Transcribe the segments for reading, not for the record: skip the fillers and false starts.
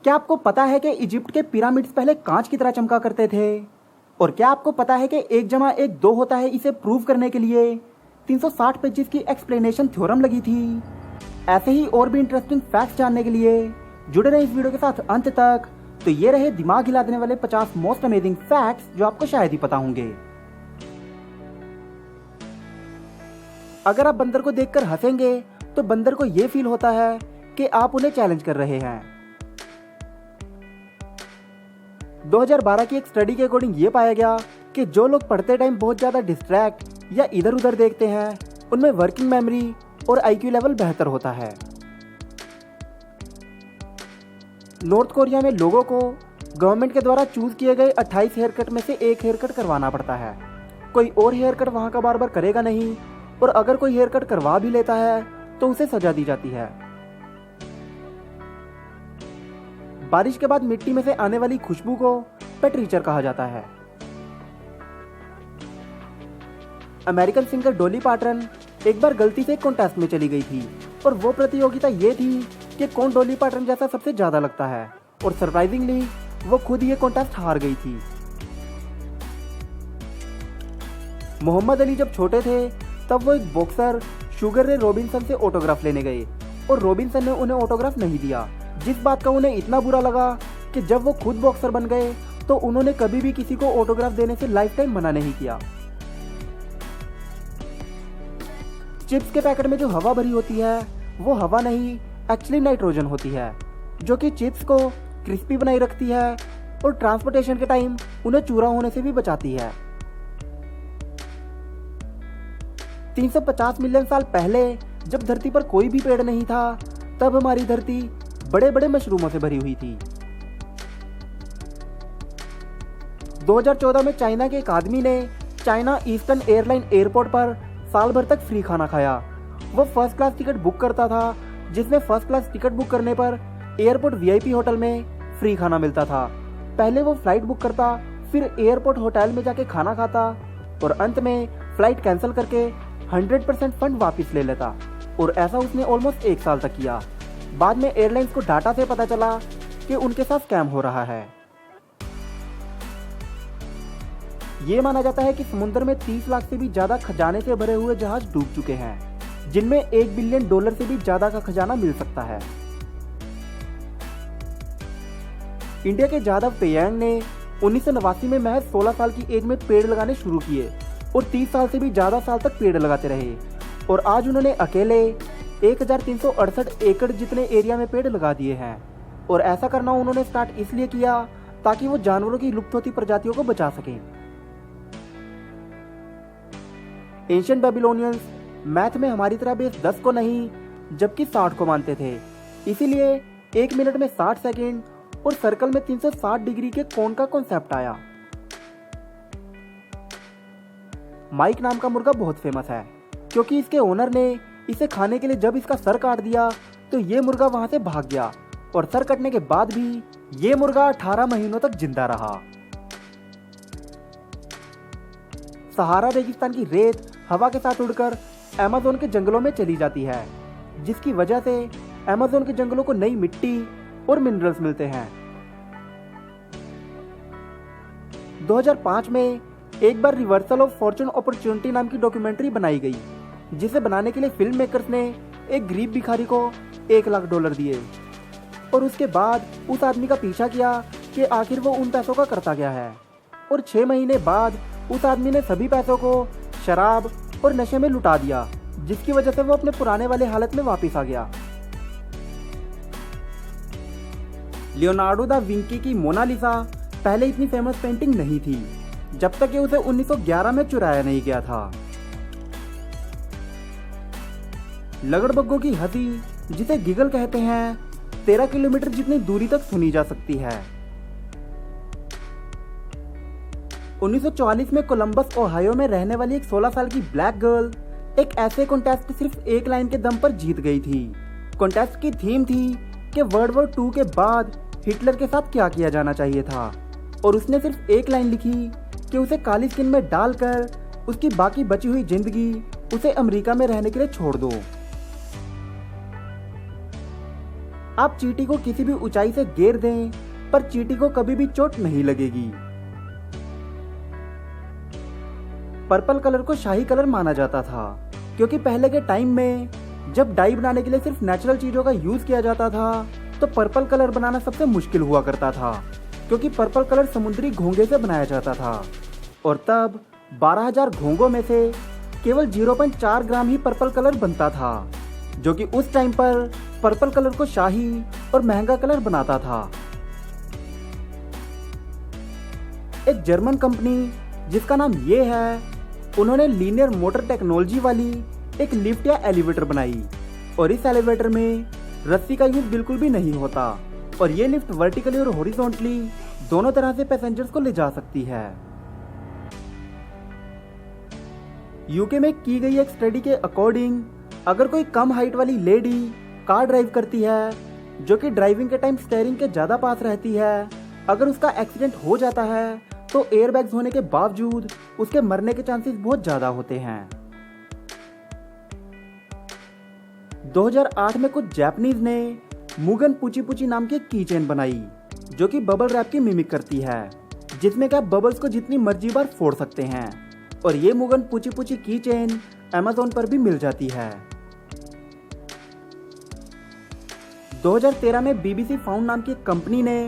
क्या आपको पता है कि इजिप्ट के पिरामिड्स पहले कांच की तरह चमका करते थे? और क्या आपको पता है कि 1+1 2 होता है इसे प्रूव करने के लिए 360 पेजेस की एक्सप्लेनेशन थ्योरम लगी थी? ऐसे ही और भी इंटरेस्टिंग फैक्ट्स जानने के लिए जुड़े रहे इस वीडियो के साथ अंत तक। तो ये रहे दिमाग हिला देने वाले 50 मोस्ट अमेजिंग फैक्ट्स जो आपको शायद ही पता होंगे। अगर आप बंदर को देखकर हंसेंगे तो बंदर को यह फील होता है कि आप उन्हें चैलेंज कर रहे हैं। 2012 की एक स्टडी के अकॉर्डिंग ये पाया गया कि जो लोग पढ़ते टाइम बहुत ज्यादा डिस्ट्रैक्ट या इधर उधर देखते हैं उनमें वर्किंग मेमोरी और आईक्यू लेवल बेहतर होता है। नॉर्थ कोरिया में लोगों को गवर्नमेंट के द्वारा चूज किए गए 28 हेयर कट में से एक हेयर कट करवाना पड़ता है। कोई और हेयर कट वहां का बार्बर करेगा नहीं, और अगर कोई हेयर कट करवा भी लेता है तो उसे सजा दी जाती है। बारिश के बाद मिट्टी में से आने वाली खुशबू को पेट्रीचर कहा जाता है। अमेरिकन सिंगर डॉली पार्टन एक बार गलती से कॉन्टेस्ट में चली गई थी, और वो प्रतियोगिता ये थी कि कौन डॉली पार्टन जैसा सबसे ज्यादा लगता है, और सरप्राइजिंगली वो खुद ये कॉन्टेस्ट हार गई थी। मोहम्मद अली जब छोटे थे तब वो एक बॉक्सर शुगर रे रॉबिन्सन से ऑटोग्राफ लेने गए, और रॉबिन्सन ने उन्हें ऑटोग्राफ नहीं दिया, जिस बात का उन्हें इतना बुरा लगा कि जब वो खुद बॉक्सर बन गए तो उन्होंने कभी भी किसी को ऑटोग्राफ देने से लाइफ टाइम मना नहीं किया। चिप्स के पैकेट में जो हवा भरी होती है वो हवा नहीं, एक्चुअली नाइट्रोजन होती है, जो कि चिप्स को क्रिस्पी बनाई रखती है और ट्रांसपोर्टेशन के टाइम उन्हें चूरा होने से भी बचाती है। 350 मिलियन साल पहले जब धरती पर कोई भी पेड़ नहीं था तब हमारी धरती बड़े बड़े मशरूमों से भरी हुई थी। 2014 में चाइना के एक आदमी ने चाइना ईस्टर्न एयरलाइन एयरपोर्ट पर साल भर तक फ्री खाना खाया। वो फर्स्ट क्लास टिकट बुक करता था, जिसमें फर्स्ट क्लास टिकट बुक करने पर एयरपोर्ट वीआईपी होटल में फ्री खाना मिलता था। पहले वो फ्लाइट बुक करता, फिर एयरपोर्ट होटल में जाके खाना खाता, और अंत में फ्लाइट कैंसिल करके 100% फंड वापस ले लेता। और ऐसा उसने ऑलमोस्ट 1 साल तक किया। बाद में एयरलाइंस को डाटा से पता चला कि उनके साथ स्कैम हो रहा है। ये माना जाता है कि समुद्र में 30 लाख से भी ज्यादा खजाने से भरे हुए जहाज डूब चुके हैं, जिनमें $1 बिलियन से भी ज्यादा का खजाना मिल सकता है। इंडिया के जादव पेयांग ने 1989 में महज 16 साल की एज में पेड़ लगाने शुरू किए और 30 साल से भी ज्यादा साल तक पेड़ लगाते रहे, और आज उन्होंने अकेले 1368 एकड़ जितने एरिया में पेड़ लगा दिए हैं। और ऐसा करना उन्होंने स्टार्ट इसलिए किया ताकि वो जानवरों की लुप्त होती प्रजातियों को बचा सकें। एंशिएंट बेबीलोनियंस मैथ में हमारी तरह बेस 10 को नहीं जबकि 60 को मानते थे, इसीलिए 1 मिनट में 60 सेकेंड और सर्कल में 360 डिग्री के कोण का कॉन्सेप्ट आया। माइक नाम का मुर्गा बहुत फेमस है क्योंकि इसके ओनर ने इसे खाने के लिए जब इसका सर काट दिया तो ये मुर्गा वहां से भाग गया, और सर कटने के बाद भी ये मुर्गा 18 महीनों तक जिंदा रहा। सहारा रेगिस्तान की रेत हवा के साथ उड़कर अमेज़न के जंगलों में चली जाती है, जिसकी वजह से अमेज़न के जंगलों को नई मिट्टी और मिनरल्स मिलते हैं। 2005 में एक बार रिवर्सल ऑफ फॉर्चून अपॉर्चुनिटी नाम की डॉक्यूमेंट्री बनाई गई, जिसे बनाने के लिए फिल्म मेकर्स ने एक गरीब भिखारी को $1 लाख दिए, और उसके बाद उस आदमी का पीछा किया कि आखिर वो उन पैसों का करता क्या है। और 6 महीने बाद उस आदमी ने सभी पैसों को शराब और नशे में लुटा दिया, जिसकी वजह से वो अपने पुराने वाले हालत में वापस आ गया। लियोनार्डो दा विंची की मोनालिसा पहले इतनी फेमस पेंटिंग नहीं थी जब तक कि उसे 1911 में चुराया नहीं गया था। लगड़बग्गों की हंसी, जिसे गिगल कहते हैं, 13 किलोमीटर जितनी दूरी तक सुनी जा सकती है। 1944 में कोलंबस ओहायो में रहने वाली एक 16 साल की ब्लैक गर्ल एक ऐसे कॉन्टेस्ट सिर्फ एक लाइन के दम पर जीत गई थी। कॉन्टेस्ट की थीम थी कि वर्ल्ड वॉर 2 के बाद हिटलर के साथ क्या किया जाना चाहिए था, और उसने सिर्फ एक लाइन लिखी कि उसे काली स्किन में डालकर उसकी बाकी बची हुई जिंदगी उसे अमेरिका में रहने के लिए छोड़ दो। आप चींटी को किसी भी ऊंचाई से गिर दें पर चींटी को कभी भी चोट नहीं लगेगी। पर्पल कलर को शाही कलर माना जाता था क्योंकि पहले के टाइम में जब डाई बनाने के लिए सिर्फ नेचुरल चीजों का यूज किया जाता था तो पर्पल कलर बनाना सबसे मुश्किल हुआ करता था क्योंकि पर्पल कलर समुद्री घोंगे से बनाया जाता था और तब 12,000 घोंगों में से केवल 0.4 ग्राम ही पर्पल कलर बनता था, जो कि उस टाइम पर पर्पल कलर को शाही और महंगा कलर बनाता था। एक जर्मन कंपनी जिसका नाम ये है, उन्होंने लीनियर मोटर टेक्नोलॉजी वाली एक लिफ्ट या एलिवेटर बनाई और इस एलिवेटर में रस्सी का यूज बिल्कुल भी नहीं होता और ये लिफ्ट वर्टिकली और हॉरिजॉन्टली दोनों तरह से पैसेंजर्स को ले जा सकती है। यूके में की गई एक स्टडी के अकॉर्डिंग अगर कोई कम हाइट वाली लेडी कार ड्राइव करती है जो कि ड्राइविंग के टाइम स्टीयरिंग के ज्यादा पास रहती है, अगर उसका एक्सीडेंट हो जाता है तो एयरबैग्स होने के बावजूद उसके मरने के चांसेस बहुत ज्यादा होते हैं। 2008 में कुछ जापानीज ने मुगन पूची पूची नाम की एक की चेन बनाई जो कि बबल रैप की मिमिक करती है, जिसमें क्या बबल्स को जितनी मर्जी बार फोड़ सकते हैं और ये मुगन पूची पूची की चेन अमेज़न पर भी मिल जाती है। 2013 में बीबीसी फाउंड नाम की एक कंपनी ने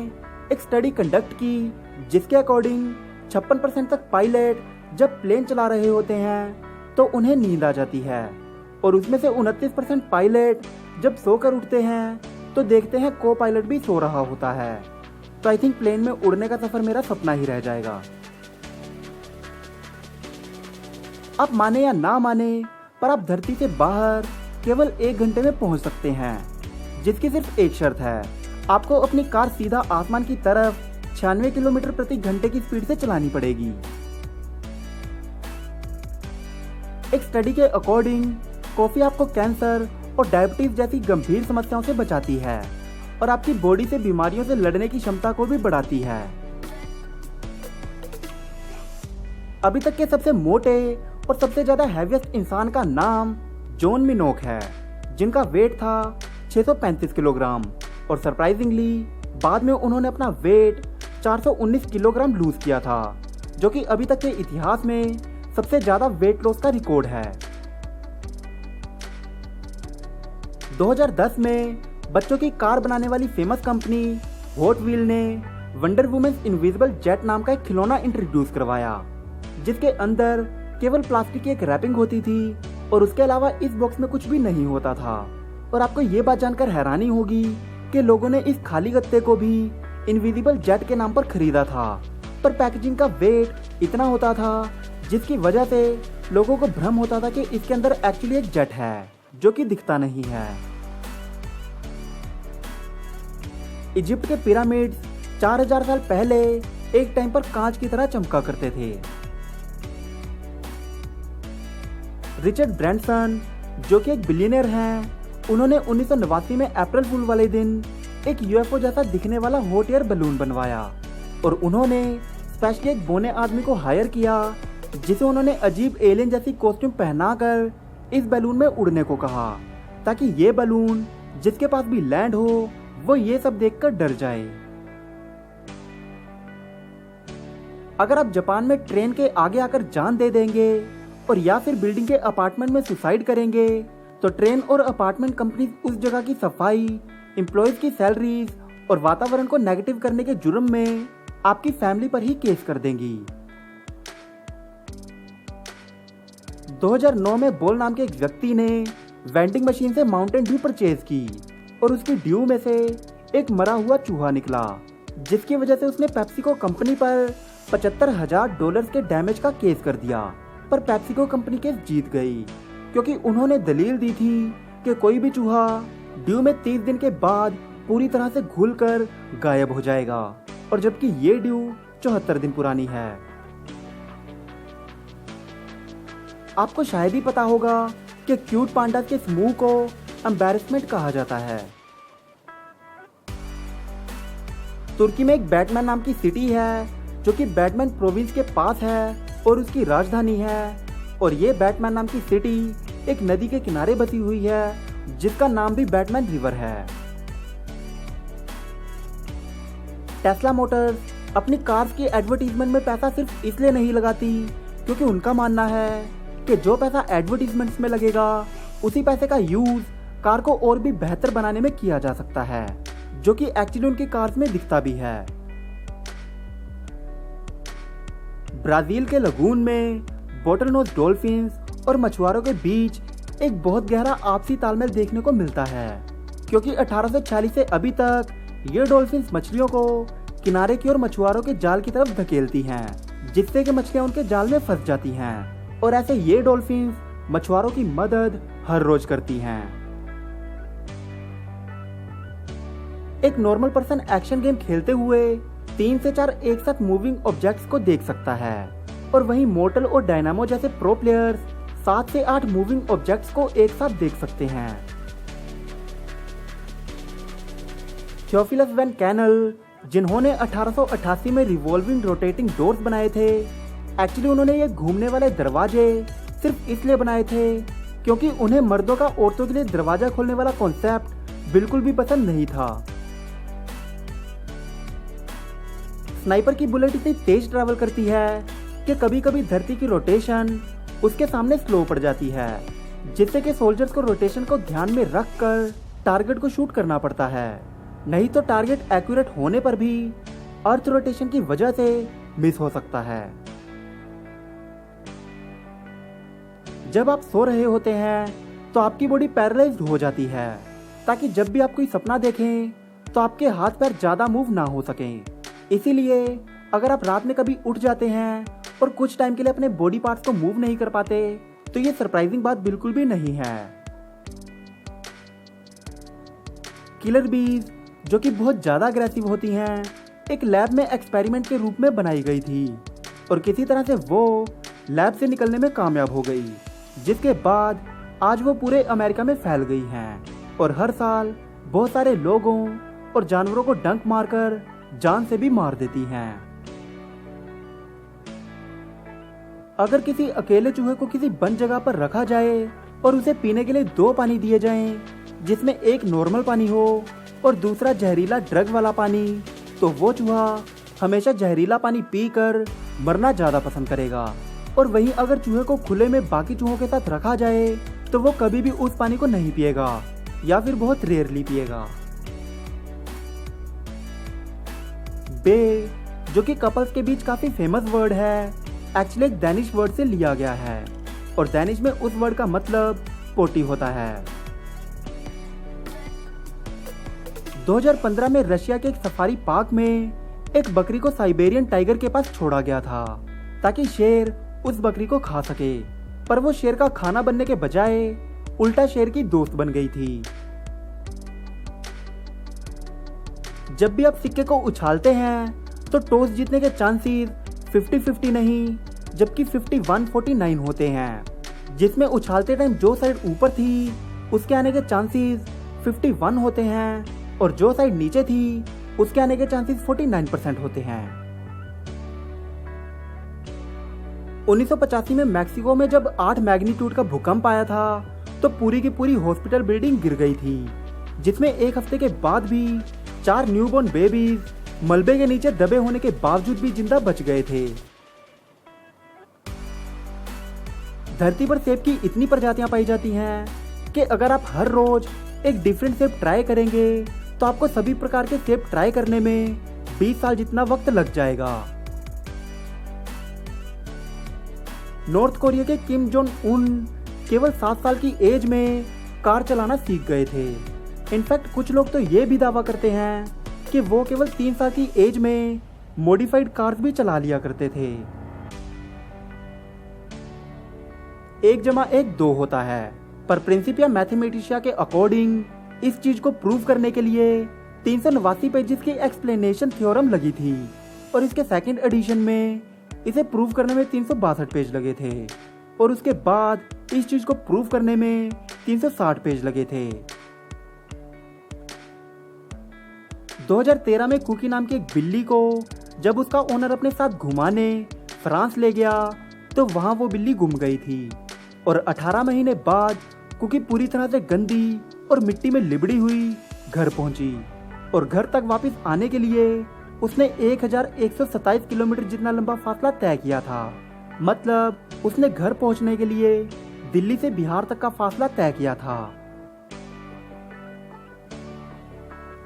एक स्टडी कंडक्ट की जिसके अकॉर्डिंग 56% तक पायलट जब प्लेन चला रहे होते हैं तो उन्हें नींद आ जाती है और उसमें से 29% पायलट जब सोकर उठते हैं तो देखते हैं को पायलट भी सो रहा होता है। तो आई थिंक प्लेन में उड़ने का सफर मेरा सपना ही रह जाएगा। आप माने या ना माने पर आप धरती से बाहर केवल 1 घंटे में पहुंच सकते हैं, जिसकी सिर्फ एक शर्त है, आपको अपनी कार सीधा आसमान की तरफ 96 किलोमीटर प्रति घंटे की स्पीड से चलानी पड़ेगी। एक स्टडी के अकॉर्डिंग कॉफी आपको कैंसर और डायबिटीज जैसी गंभीर समस्याओं से बचाती है और आपकी बॉडी से बीमारियों से लड़ने की क्षमता को भी बढ़ाती है। अभी तक के सबसे मोटे और सबसे ज्यादा हैवीएस्ट इंसान का नाम जॉन मिनोक है, जिनका वेट था 635 किलोग्राम और सरप्राइजिंगली बाद में उन्होंने अपना वेट 419 किलोग्राम लूज किया था, जो कि अभी तक के इतिहास में सबसे ज्यादा वेट लॉस का रिकॉर्ड है। 2010 में बच्चों की कार बनाने वाली फेमस कंपनी हॉट व्हील ने वंडर वुमेन्स इनविजिबल जेट नाम का एक खिलौना इंट्रोड्यूस करवाया, जिसके अंदर केवल प्लास्टिक की एक रैपिंग होती थी और उसके अलावा इस बॉक्स में कुछ भी नहीं होता था। और आपको ये बात जानकर हैरानी होगी कि लोगों ने इस खाली गत्ते को भी इनविजिबल जेट के नाम पर खरीदा था, पर पैकेजिंग का वेट इतना होता था जिसकी वजह से लोगों को भ्रम होता था कि इसके अंदर एक्चुअली एक जेट है जो कि दिखता नहीं है। इजिप्ट के पिरामिड्स 4000 साल पहले एक टाइम पर कांच की तरह चमका करते थे। रिचर्ड ब्रैंसन जो कि एक बिलियनर हैं, उन्होंने 1989 में अप्रैल फूल वाले दिन एक यूएफओ जैसा दिखने वाला हॉट एयर बलून बनवाया और उन्होंने स्पेशली एक बोने आदमी को हायर किया जिसे उन्होंने अजीब एलियन जैसी कॉस्ट्यूम पहनाकर इस बैलून में उड़ने को कहा, ताकि ये बलून जिसके पास भी लैंड हो वो ये सब देखकर डर जाए। अगर आप जापान में ट्रेन के आगे आकर जान दे देंगे और या फिर बिल्डिंग के अपार्टमेंट में सुसाइड करेंगे तो ट्रेन और अपार्टमेंट कंपनी उस जगह की सफाई, एम्प्लॉयज की सैलरीज और वातावरण को नेगेटिव करने के जुर्म में आपकी फैमिली पर ही केस कर देंगी। 2009 में बोल नाम के एक व्यक्ति ने वेंडिंग मशीन से माउंटेन ड्यू परचेज की और उसकी ड्यू में से एक मरा हुआ चूहा निकला, जिसकी वजह से उसने पेप्सिको कंपनी पर $75,000 के डैमेज का केस कर दिया। पर पेप्सिको कंपनी केस जीत गई क्योंकि उन्होंने दलील दी थी कि कोई भी चूहा ड्यू में 30 दिन के बाद पूरी तरह से घुलकर गायब हो जाएगा, और जबकि ये ड्यू 74 दिन पुरानी है। आपको शायद ही पता होगा कि क्यूट पांडा के समूह को एम्बैरेसमेंट कहा जाता है। तुर्की में एक बैटमैन नाम की सिटी है जो कि बैटमैन प्रोविंस के पास है और उसकी राजधानी है, और ये बैटमैन नाम की सिटी एक नदी के किनारे बसी हुई है जिसका नाम भी बैटमैन रिवर है। टेस्ला मोटर्स अपनी कार्स की एडवर्टीजमेंट में पैसा सिर्फ इसलिए नहीं लगाती क्योंकि उनका मानना है कि जो पैसा एडवर्टीजमेंट्स में लगेगा उसी पैसे का यूज कार को और भी बेहतर बनाने में किया जा सकता है, जो कि एक्चुअली उनकी कार्स में दिखता भी है। ब्राजील के लगून में बोटलनोज डॉल्फिन्स और मछुआरों के बीच एक बहुत गहरा आपसी तालमेल देखने को मिलता है, क्योंकि 1846 से अभी तक ये डॉल्फिन्स मछलियों को किनारे की ओर मछुआरों के जाल की तरफ धकेलती हैं, जिससे कि मछलियां उनके जाल में फंस जाती हैं, और ऐसे ये डॉल्फिन्स मछुआरों की मदद हर रोज करती हैं। एक नॉर्मल पर्सन एक्शन गेम खेलते हुए 3 से 4 एक साथ मूविंग ऑब्जेक्ट्स को देख सकता है, और वहीं मोर्टल और डायनामो जैसे प्रो प्लेयर्स 7 से 8 मूविंग ऑब्जेक्ट्स को एक साथ देख सकते हैं। थियोफिलस वैन कैनल, जिन्होंने 1888 में रिवॉल्विंग रोटेटिंग डोर्स बनाए थे, एक्चुअली उन्होंने ये घूमने वाले दरवाजे सिर्फ इसलिए बनाए थे क्योंकि उन्हें मर्दों का औरतों के लिए दरवाजा खोलने वाला कॉन्सेप्ट बिल्कुल भी पसंद नहीं था। स्नाइपर की बुलेट इतनी तेज ट्रैवल करती है कि कभी कभी धरती की रोटेशन उसके सामने स्लो पड़ जाती है, जिससे कि सोल्जर्स को रोटेशन को ध्यान में रखकर टारगेट को शूट करना पड़ता है, नहीं तो टारगेट एक्यूरेट होने पर भी अर्थ रोटेशन की वजह से मिस हो सकता है। जब आप सो रहे होते हैं तो आपकी बॉडी पैरालाइज्ड हो जाती है, ताकि जब भी आप कोई सपना देखें तो आपके हाथ पैर ज्यादा मूव ना हो सकें। इसीलिए अगर आप रात में कभी उठ जाते हैं और कुछ टाइम के लिए अपने बॉडी पार्ट्स को मूव नहीं कर पाते तो ये सरप्राइजिंग बात बिल्कुल भी नहीं है। किलर बीज, जो कि बहुत ज्यादा अग्रेसिव होती हैं, एक लैब में एक्सपेरिमेंट के रूप में बनाई गई थी, और किसी तरह से वो लैब से निकलने में कामयाब हो गई, जिसके बाद आज वो पूरे अमेरिका में फैल गई हैं और हर साल बहुत सारे लोगों और जानवरों को डंक मारकर जान से भी मार देती हैं। अगर किसी अकेले चूहे को किसी बंद जगह पर रखा जाए और उसे पीने के लिए 2 पानी दिए जाएं, जिसमें एक नॉर्मल पानी हो और दूसरा जहरीला ड्रग वाला पानी, तो वो चूहा हमेशा जहरीला पानी पीकर मरना ज्यादा पसंद करेगा। और वहीं अगर चूहे को खुले में बाकी चूहों के साथ रखा जाए तो वो कभी भी उस पानी को नहीं पिएगा या फिर बहुत रेयरली पिएगा। बे, जो कि कपल्स के बीच काफी फेमस वर्ड है, एक्चुअली एक डैनिश वर्ड से लिया गया है, और डैनिश में उस वर्ड का मतलब पोटी होता है। 2015 में रशिया के एक सफारी पार्क में एक बकरी को साइबेरियन टाइगर के पास छोड़ा गया था ताकि शेर उस बकरी को खा सके, पर वो शेर का खाना बनने के बजाय उल्टा शेर की दोस्त बन गई थी। जब भी आप सिक्के को उछालते हैं तो टॉस जीतने के चांसेस 50-50 नहीं जबकि 51-49 होते हैं, जिसमें उछालते टाइम जो साइड ऊपर थी उसके आने के चांसेस 51 होते हैं और जो साइड नीचे थी उसके आने के चांसेस 49% होते हैं। 1985 में मैक्सिको में जब 8 मैग्नीट्यूड का भूकंप आया था तो पूरी की पूरी हॉस्पिटल बिल्डिंग गिर गई थी, जिसमें एक हफ्ते के बाद भी 4 न्यूबॉर्न बेबीज मलबे के नीचे दबे होने के बावजूद भी जिंदा बच गए थे। धरती पर सेब की इतनी प्रजातियां पाई जाती हैं कि अगर आप हर रोज एक डिफरेंट सेब ट्राई करेंगे तो आपको सभी प्रकार के सेब ट्राई करने में 20 साल जितना वक्त लग जाएगा। नॉर्थ कोरिया के किम जोंग उन केवल 7 साल की एज में कार चलाना सीख गए थे। इनफैक्ट कुछ लोग तो ये भी दावा करते हैं कि वो केवल 3 साल की एज में मॉडिफाइड कार्स भी चला लिया करते थे। 1+1 2 होता है, पर प्रिंसिपिया मैथमेटिशिया के अकॉर्डिंग इस चीज को प्रूव करने के लिए 389 पेजेस की एक्सप्लेनेशन थ्योरम लगी थी, और इसके सेकंड एडिशन में इसे प्रूव करने में 362 पेज लगे थे, और उसके बाद इस चीज को प्रूव करने में 360 पेज लगे थे। 2013 में कुकी नाम की एक बिल्ली को जब उसका ओनर अपने साथ घुमाने फ्रांस ले गया तो वहां वो बिल्ली गुम गई थी, और 18 महीने बाद कुकी पूरी तरह से गंदी और मिट्टी में लिबड़ी हुई घर पहुंची, और घर तक वापस आने के लिए उसने 1127 किलोमीटर जितना लंबा फासला तय किया था। मतलब उसने घर पहुंचने के लिए दिल्ली से बिहार तक का फासला तय किया था।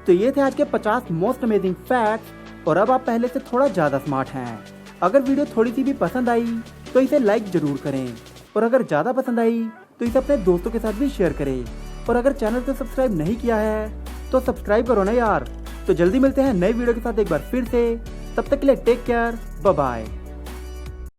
तो ये थे आज के 50 मोस्ट अमेजिंग फैक्ट्स और अब आप पहले से थोड़ा ज्यादा स्मार्ट हैं। अगर वीडियो थोड़ी सी भी पसंद आई तो इसे लाइक जरूर करें और अगर ज्यादा पसंद आई तो इसे अपने दोस्तों के साथ भी शेयर करें और अगर चैनल को सब्सक्राइब नहीं किया है तो सब्सक्राइब करो ना यार। तो जल्दी मिलते हैं नए वीडियो के साथ एक बार फिर से, तब तक के लिए टेक केयर, बाय बाय।